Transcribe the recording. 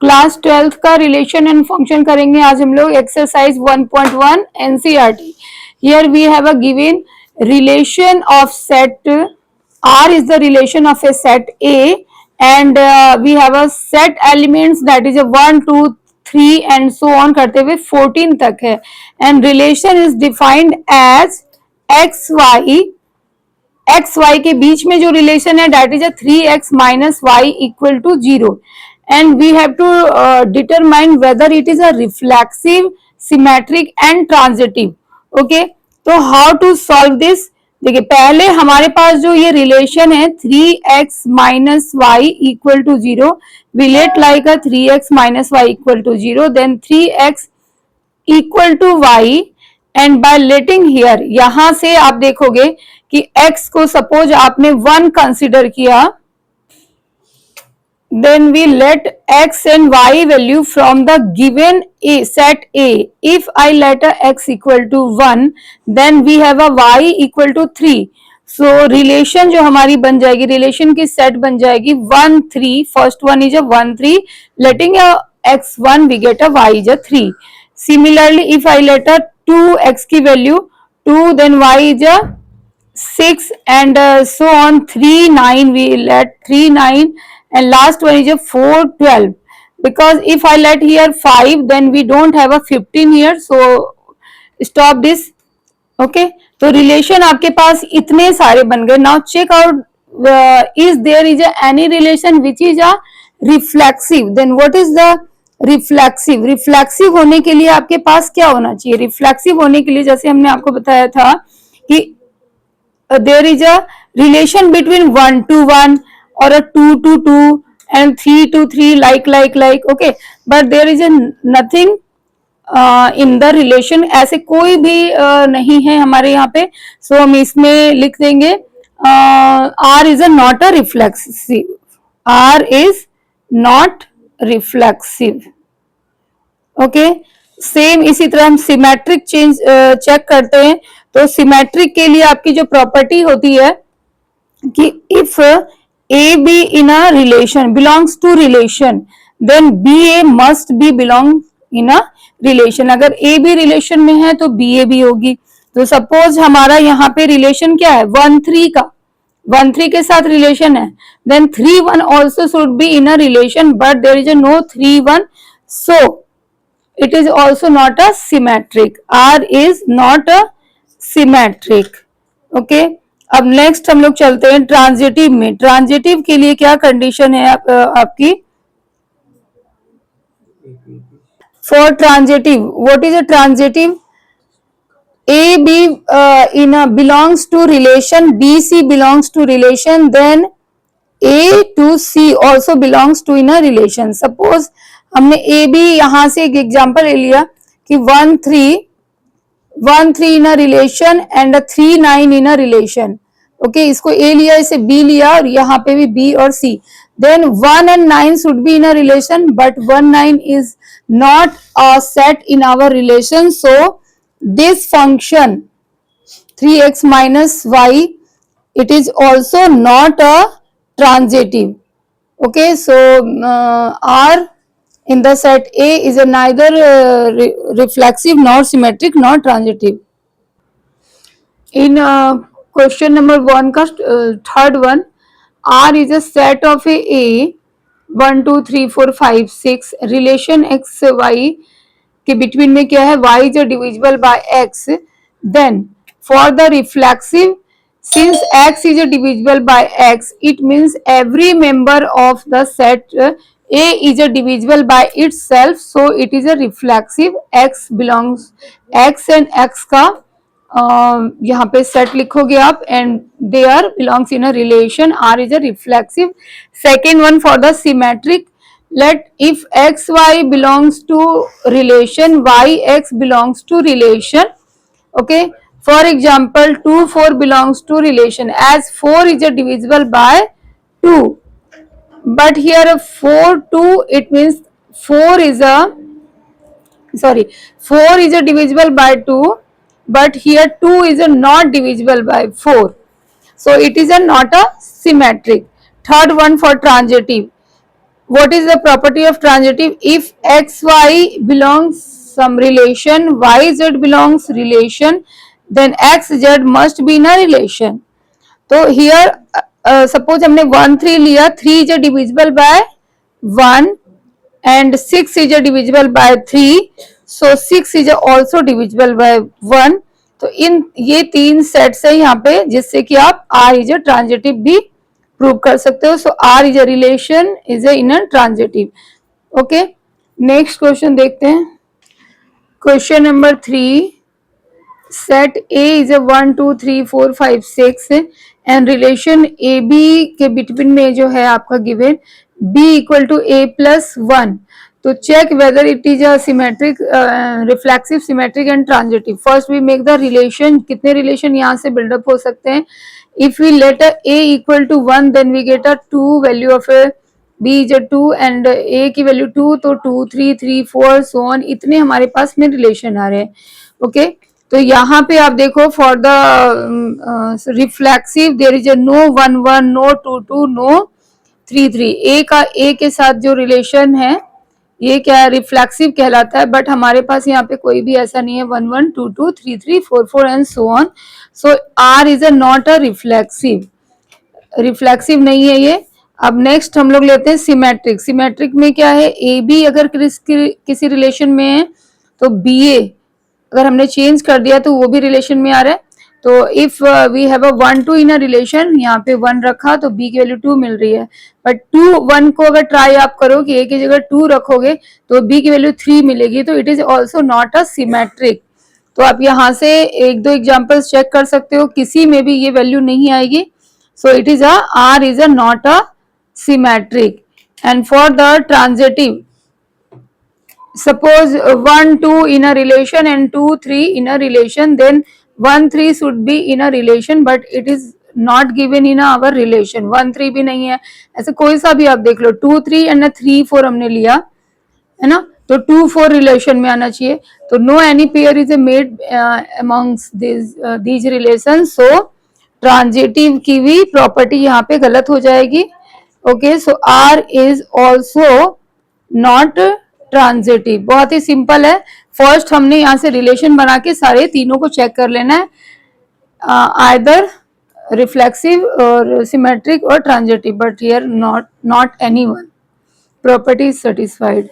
Class 12th का relation and function करेंगे आज हम लोग। Exercise 1.1 NCERT. Here we have a given relation of set R is the relation of a set A and we have a set elements that is a 1 2 3 and so on करते हुए 14 तक है and relation is defined as x y के बीच में जो relation है that is a 3x minus y equal to 0 and we have to determine whether it is a reflexive, symmetric and transitive. Okay, तो how to solve this? देखिए पहले हमारे पास जो ये रिलेशन है 3x minus y equal to 0, we let like a 3x minus y equal to 0, then 3x equal to y and by letting here, यहां से आप देखोगे कि x को सपोज आपने 1 कंसिडर किया, then we let x and y value from the given A set A. If I let a x equal to 1, then we have a y equal to 3. So relation जो हमारी बन जाएगी, relation की set बन जाएगी 1 3. First one is a 1 3. Letting a x 1, we get a y is a 3. Similarly, if I let a 2 x की value 2, then y is a 6 and so on 3 9. We let 3 9. And last one is a 4 12 because if I let here 5 then we don't have a 15 here, so stop this. Okay, तो relation आपके पास इतने सारे बन गए. Now check out is there is a any relation which is a reflexive. Then what is the reflexive? reflexive होने के लिए आपके पास क्या होना चाहिए? reflexive होने के लिए जैसे हमने आपको बताया था कि there is a relation between 1 to 1 or a 2 to 2 and 3 to 3 like. Okay, but there is a nothing in the relation. ऐसे कोई भी नहीं है हमारे यहाँ पे, so हम इसमें लिख देंगे R is a not a reflexive. R is not reflexive. Okay, same इसी तरह हम सिमेट्रिक चेंज चेक करते हैं. तो सिमेट्रिक के लिए आपकी जो प्रॉपर्टी होती है कि if A B in a relation belongs to relation, then BA must be belong in a relation. अगर A B relation में है तो BA भी होगी. तो सपोज हमारा यहाँ पे रिलेशन क्या है 1 3 का, 1 3 के साथ रिलेशन है, then 3 1 also should be in a relation but there is a no 3 1, so it is also not a symmetric. R is not a symmetric. Okay, अब नेक्स्ट हम लोग चलते हैं ट्रांजिटिव में. ट्रांजिटिव के लिए क्या कंडीशन है आपकी? For transitive, what is a transitive? A B in a belongs to relation, B C belongs to relation, then A to C also belongs to in a relation. Suppose हमने A B यहां से एक example ले लिया कि 1 3 in a relation and a 3 9 in a relation. Okay, इसको A लिया, इसे B लिया और यहाँ पे भी B और C. Then 1 and 9 should be in a relation but 1 9 is not a set in our relation. So this function 3x minus y, it is also not a transitive. Okay, so R in the set A is a neither reflexive nor symmetric nor transitive. In question number 1 का third one, R is a set of a 1 2 3 4 5 6 relation x y के between में क्या है y is divisible by x. Then for the reflexive, since x is divisible by x, it means every member of the set A is divisible by itself, so it is a reflexive. X belongs, x and x का यहाँ पे set लिखोगे आप and they are belongs in a relation. R is a reflexive. Second one for the symmetric, let if x y belongs to relation, y x belongs to relation. Okay, for example 2 4 belongs to relation as 4 is a divisible by 2, but here 4 2 it means 4 is a divisible by 2, but here 2 is a not divisible by 4, so it is a not a symmetric. Third one for transitive, what is the property of transitive? If xy belongs some relation, yz belongs relation, then xz must be in a relation. तो here suppose हमने 1 3 लिया, 3 is divisible by 1 and 6 is divisible by 3, so 6 is also divisible by 1. तो इन ये तीन sets है यहाँ पे जिससे कि आप R इज अ ट्रांजिटिव भी प्रूव कर सकते हो. So R is a relation is a in a transitive. Okay, next question देखते हैं. Question number 3. Set A is a 1 2 3 4 5 6 and relation a b के बिटवीन में जो है आपका given b equal to a plus 1. तो check whether it is a symmetric, reflexive, symmetric and transitive. First we make the relation. कितने relation यहाँ से build up हो सकते हैं? If we let a equal to 1 then we get a 2 value of a, b is a 2 and a की value 2, तो 2 3 3 4 so on, इतने हमारे पास में रिलेशन आ रहे हैं. ओके, तो यहाँ पे आप देखो for the reflexive there is a no 1 1, no 2 2, no 3 3. A का ए के साथ जो रिलेशन है ये क्या है? रिफ्लेक्सिव कहलाता है. बट हमारे पास यहाँ पे कोई भी ऐसा नहीं है 1 1 2 2 3 3 4 4 and so on. So R is a not a reflexive, reflexive नहीं है ये. अब नेक्स्ट हम लोग लेते हैं सिमेट्रिक. सिमेट्रिक में क्या है? ए बी अगर किसी रिलेशन में है तो बी ए अगर हमने चेंज कर दिया तो वो भी रिलेशन में आ रहा है. तो if we have a 1 2 in a relation, यहाँ पे 1 रखा तो b की वैल्यू 2 मिल रही है. बट 2 1 को अगर ट्राई आप करो कि a की जगह 2 रखोगे तो b की वैल्यू 3 मिलेगी. तो it is also not a symmetric. तो आप यहाँ से एक दो एग्जाम्पल्स चेक कर सकते हो, किसी में भी ये वैल्यू नहीं आएगी. So it is a r is a not a symmetric. And for the transitive, suppose 1 2 in a relation and 2 3 in a relation, then 1 3 should be in a relation but it is not given in our relation. 1 3 भी नहीं है. ऐसे कोई सा भी आप देख लो, 2 3 and 3 4 हमने लिया है ना, तो 2 4 रिलेशन में आना चाहिए. तो no any pair is made amongst these relation. So transitive की भी प्रॉपर्टी यहाँ पे गलत हो जाएगी. Okay, so R is also not transitive. बहुत ही सिंपल है. फर्स्ट हमने यहाँ से रिलेशन बना के सारे तीनों को चेक कर लेना है, आइदर रिफ्लेक्सिव और सिमेट्रिक और transitive. But here not any one. Property is satisfied.